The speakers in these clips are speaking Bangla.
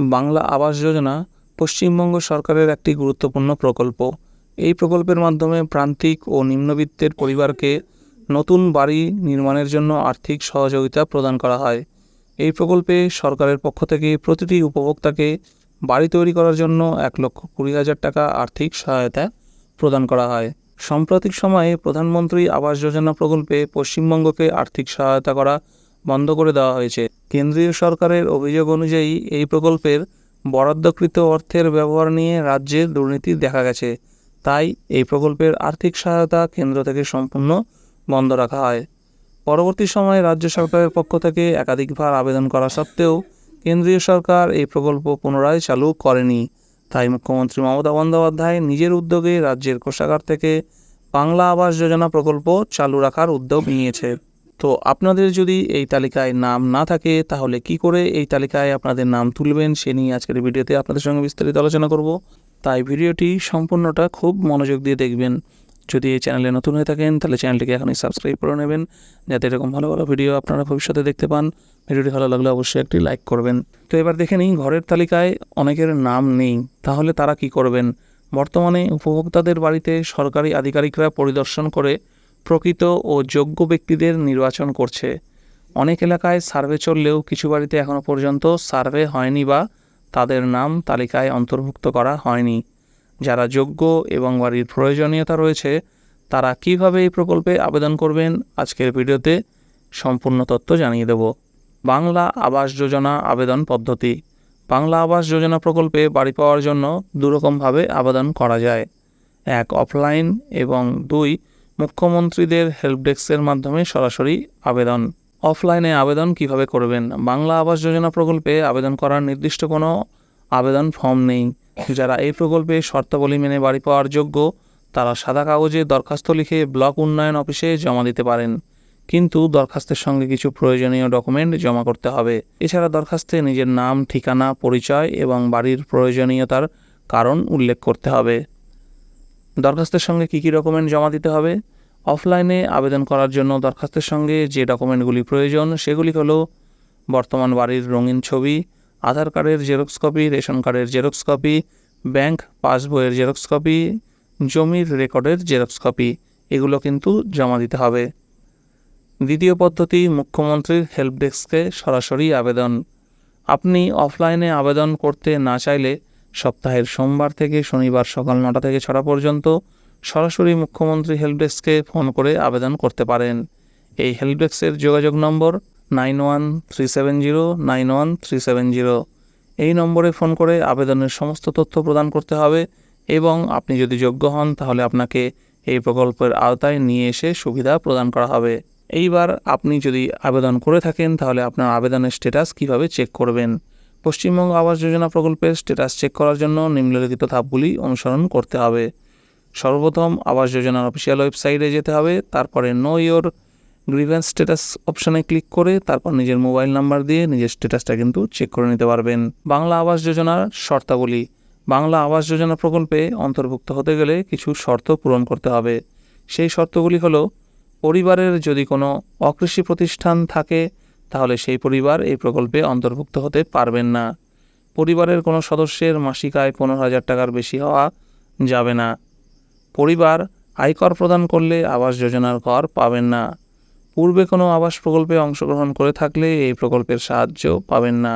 বাংলা আবাস যোজনা পশ্চিমবঙ্গ সরকারের একটি গুরুত্বপূর্ণ প্রকল্প। এই প্রকল্পের মাধ্যমে প্রান্তিক ও নিম্নবিত্তের পরিবারকে নতুন বাড়ি নির্মাণের জন্য আর্থিক সহযোগিতা প্রদান করা হয়। এই প্রকল্পে সরকারের পক্ষ থেকে প্রতিটি উপভোক্তাকে বাড়ি তৈরি করার জন্য 1,20,000 টাকা আর্থিক সহায়তা প্রদান করা হয়। সাম্প্রতিক সময়ে প্রধানমন্ত্রী আবাস যোজনা প্রকল্পে পশ্চিমবঙ্গকে আর্থিক সহায়তা করা বন্ধ করে দেওয়া হয়েছে। কেন্দ্রীয় সরকারের অভিযোগ অনুযায়ী এই প্রকল্পের বরাদ্দকৃত অর্থের ব্যবহার নিয়ে রাজ্যের দুর্নীতি দেখা গেছে। তাই এই প্রকল্পের আর্থিক সহায়তা কেন্দ্র থেকে সম্পূর্ণ বন্ধ রাখা হয়। পরবর্তী সময়ে রাজ্য সরকারের পক্ষ থেকে একাধিকবার আবেদন করা সত্ত্বেও কেন্দ্রীয় সরকার এই প্রকল্প পুনরায় চালু করেনি। তাই মুখ্যমন্ত্রী মমতা বন্দ্যোপাধ্যায় নিজের উদ্যোগে রাজ্যের কোষাগার থেকে বাংলা আবাস যোজনা প্রকল্প চালু রাখার উদ্যোগ নিয়েছে। তো আপনাদের যদি এই তালিকায় নাম না থাকে তাহলে কি করে এই তালিকায় আপনাদের নাম তুলবেন সে নিয়ে আজকের ভিডিওতে আপনাদের সঙ্গে বিস্তারিত আলোচনা করব। তাই ভিডিওটি সম্পূর্ণটা খুব মনোযোগ দিয়ে দেখবেন। যদি এই চ্যানেলে নতুন হয়ে থাকেন তাহলে চ্যানেলটিকে এখনই সাবস্ক্রাইব করে নেবেন, যাতে এরকম ভালো ভালো ভিডিও আপনারা ভবিষ্যতে দেখতে পান। ভিডিওটি ভালো লাগলে অবশ্যই একটি লাইক করবেন। তো এবার দেখে নিই, ঘরের তালিকায় অনেকের নাম নেই, তাহলে তারা কি করবেন। বর্তমানে উপভোক্তাদের বাড়িতে সরকারি আধিকারিকরা পরিদর্শন করে প্রকৃত ও যোগ্য ব্যক্তিদের নির্বাচন করছে। অনেক এলাকায় সার্ভে চললেও কিছু বাড়িতে এখনও পর্যন্ত সার্ভে হয়নি বা তাদের নাম তালিকায় অন্তর্ভুক্ত করা হয়নি। যারা যোগ্য এবং বাড়ির প্রয়োজনীয়তা রয়েছে তারা কিভাবে এই প্রকল্পে আবেদন করবেন আজকের ভিডিওতে সম্পূর্ণ তথ্য জানিয়ে দেব। বাংলা আবাস যোজনা আবেদন পদ্ধতি। বাংলা আবাস যোজনা প্রকল্পে বাড়ি পাওয়ার জন্য দুরকমভাবে আবেদন করা যায়। 1, অফলাইন এবং 2, মুখ্যমন্ত্রীদের হেল্প ডেস্কের মাধ্যমে সরাসরি আবেদন। অফলাইনে আবেদন কিভাবে করবেন। বাংলা আবাস যোজনা প্রকল্পে আবেদন করার নির্দিষ্ট কোনো আবেদন ফর্ম নেই। যারা এই প্রকল্পে শর্তাবলী মেনে বাড়ি পাওয়ার যোগ্য তারা সাদা কাগজে দরখাস্ত লিখে ব্লক উন্নয়ন অফিসে জমা দিতে পারেন, কিন্তু দরখাস্তের সঙ্গে কিছু প্রয়োজনীয় ডকুমেন্ট জমা করতে হবে। এছাড়া দরখাস্তে নিজের নাম, ঠিকানা, পরিচয় এবং বাড়ির প্রয়োজনীয়তার কারণ উল্লেখ করতে হবে। দরখাস্তের সঙ্গে কী কী ডকুমেন্ট জমা দিতে হবে। অফলাইনে আবেদন করার জন্য দরখাস্তের সঙ্গে যে ডকুমেন্টগুলি প্রয়োজন সেগুলি হলো বর্তমান বাড়ির রঙিন ছবি, আধার কার্ডের জেরক্স কপি, রেশন কার্ডের জেরক্স কপি, ব্যাংক পাসবইয়ের জেরক্স কপি, জমির রেকর্ডের জেরক্স কপি, এগুলো কিন্তু জমা দিতে হবে। দ্বিতীয় পদ্ধতি, মুখ্যমন্ত্রীর হেল্প ডেস্কে সরাসরি আবেদন। আপনি অফলাইনে আবেদন করতে না চাইলে সপ্তাহের সোমবার থেকে শনিবার সকাল 9টা থেকে 6টা পর্যন্ত সরাসরি মুখ্যমন্ত্রী হেল্প ডেস্কে ফোন করে আবেদন করতে পারেন। এই হেল্প ডেস্কের যোগাযোগ নম্বর 9137091370। এই নম্বরে ফোন করে আবেদনের সমস্ত তথ্য প্রদান করতে হবে এবং আপনি যদি যোগ্য হন তাহলে আপনাকে এই প্রকল্পের আওতায় নিয়ে এসে সুবিধা প্রদান করা হবে। এইবার আপনি যদি আবেদন করে থাকেন তাহলে আপনার আবেদনের স্ট্যাটাস কিভাবে চেক করবেন। পশ্চিমবঙ্গ আবাস যোজনা প্রকল্পের স্ট্যাটাস চেক করার জন্য নিম্নলিখিত ধাপগুলি অনুসরণ করতে হবে। সর্বপ্রথম আবাস যোজনার অফিসিয়াল ওয়েবসাইটে যেতে হবে, তারপরে নো ইয়োর গ্রিভেন্স স্ট্যাটাস অপশানে ক্লিক করে তারপর নিজের মোবাইল নাম্বার দিয়ে নিজের স্ট্যাটাসটা কিন্তু চেক করে নিতে পারবেন। বাংলা আবাস যোজনার শর্তাবলী। বাংলা আবাস যোজনা প্রকল্পে অন্তর্ভুক্ত হতে গেলে কিছু শর্ত পূরণ করতে হবে। সেই শর্তগুলি হলো, পরিবারের যদি কোনো অকৃষি প্রতিষ্ঠান থাকে তাহলে সেই পরিবার এই প্রকল্পে অন্তর্ভুক্ত হতে পারবেন না। পরিবারের কোনো সদস্যের মাসিক আয় 15,000 টাকার বেশি হওয়া যাবে না। পরিবার আয়কর প্রদান করলে আবাস যোজনার কর পাবেন না। পূর্বে কোনো আবাস প্রকল্পে অংশগ্রহণ করে থাকলে এই প্রকল্পের সাহায্য পাবেন না।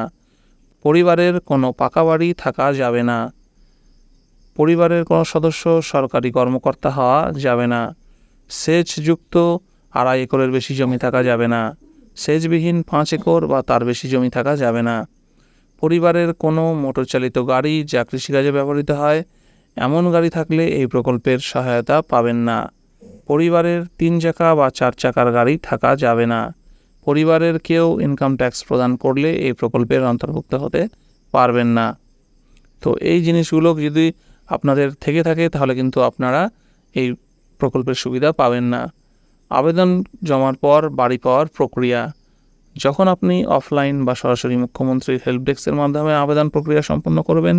পরিবারের কোনো পাকা বাড়ি থাকা যাবে না। পরিবারের কোনো সদস্য সরকারি কর্মকর্তা হওয়া যাবে না। সেচযুক্ত 2.5 একরের বেশি জমি থাকা যাবে না। সেচবিহীন 5 একর বা তার বেশি জমি থাকা যাবে না। পরিবারের কোনো মোটরচালিত গাড়ি যা কৃষিকাজে ব্যবহৃত হয় এমন গাড়ি থাকলে এই প্রকল্পের সহায়তা পাবেন না। পরিবারের 3 চাকা বা 4 চাকার গাড়ি থাকা যাবে না। পরিবারের কেউ ইনকাম ট্যাক্স প্রদান করলে এই প্রকল্পের অন্তর্ভুক্ত হতে পারবেন না। তো এই জিনিসগুলো যদি আপনাদের থেকে থাকে তাহলে কিন্তু আপনারা এই প্রকল্পের সুবিধা পাবেন না। আবেদন জমার পর বাড়ি পাওয়ার প্রক্রিয়া। যখন আপনি অফলাইন বা সরাসরি মুখ্যমন্ত্রীর হেল্প ডেস্কের মাধ্যমে আবেদন প্রক্রিয়া সম্পন্ন করবেন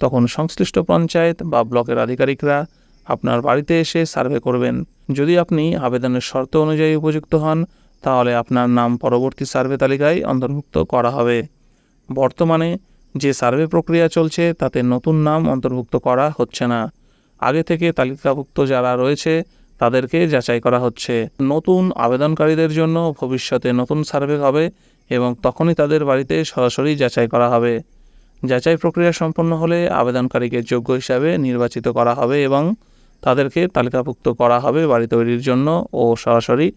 তখন সংশ্লিষ্ট পঞ্চায়েত বা ব্লকের আধিকারিকরা আপনার বাড়িতে এসে সার্ভে করবেন। যদি আপনি আবেদনের শর্ত অনুযায়ী উপযুক্ত হন তাহলে আপনার নাম পরবর্তী সার্ভে তালিকায় অন্তর্ভুক্ত করা হবে। বর্তমানে যে সার্ভে প্রক্রিয়া চলছে তাতে নতুন নাম অন্তর্ভুক্ত করা হচ্ছে না। আগে থেকে তালিকাভুক্ত যারা রয়েছে তাদেরকে যাচাই করা হচ্ছে। নতুন আবেদনকারীদের জন্য ভবিষ্যতে নতুন সার্ভে হবে এবং তখনই তাদের বাড়িতে সরাসরি যাচাই করা হবে। যাচাই প্রক্রিয়া সম্পন্ন হলে আবেদনকারীকে যোগ্য হিসাবে নির্বাচিত করা হবে এবং তাদেরকে তালিকাভুক্ত করা হবে বাড়ি তৈরির জন্য ও সরাসরি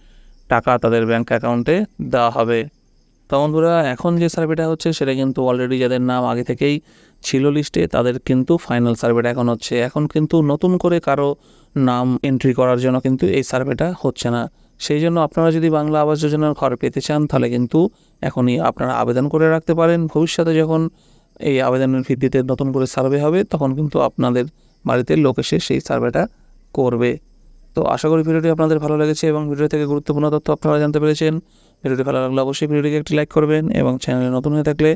টাকা তাদের ব্যাংক অ্যাকাউন্টে দেওয়া হবে। তো বন্ধুরা, এখন যে সার্ভেটা হচ্ছে সেটা কিন্তু অলরেডি যাদের নাম আগে থেকেই ছিল লিস্টে তাদের কিন্তু ফাইনাল সার্ভেটা এখন হচ্ছে। এখন কিন্তু নতুন করে কারো নাম এন্ট্রি করার জন্য কিন্তু এই সার্ভেটা হচ্ছে না। সেই জন্য আপনারা যদি বাংলা আবাস যোজনার ঘর পেতে চান তাহলে কিন্তু এখনই আপনারা আবেদন করে রাখতে পারেন। ভবিষ্যতে যখন এই আবেদনের ভিত্তিতে নতুন করে সার্ভে হবে তখন কিন্তু আপনাদের বাড়িতে লোক এসে সেই সার্ভেটা করবে। তো আশা করি ভিডিওটি আপনাদের ভালো লেগেছে এবং ভিডিও থেকে গুরুত্বপূর্ণ তথ্য আপনারা জানতে পেরেছেন। ভিডিওটি ভালো লাগলে অবশ্যই ভিডিওটিকে একটি লাইক করবেন এবং চ্যানেলে নতুন হয়ে থাকলে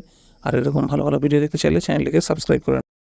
আর এরকম ভালো ভালো ভিডিও দেখতে চাইলে চ্যানেলটিকে সাবস্ক্রাইব করুন।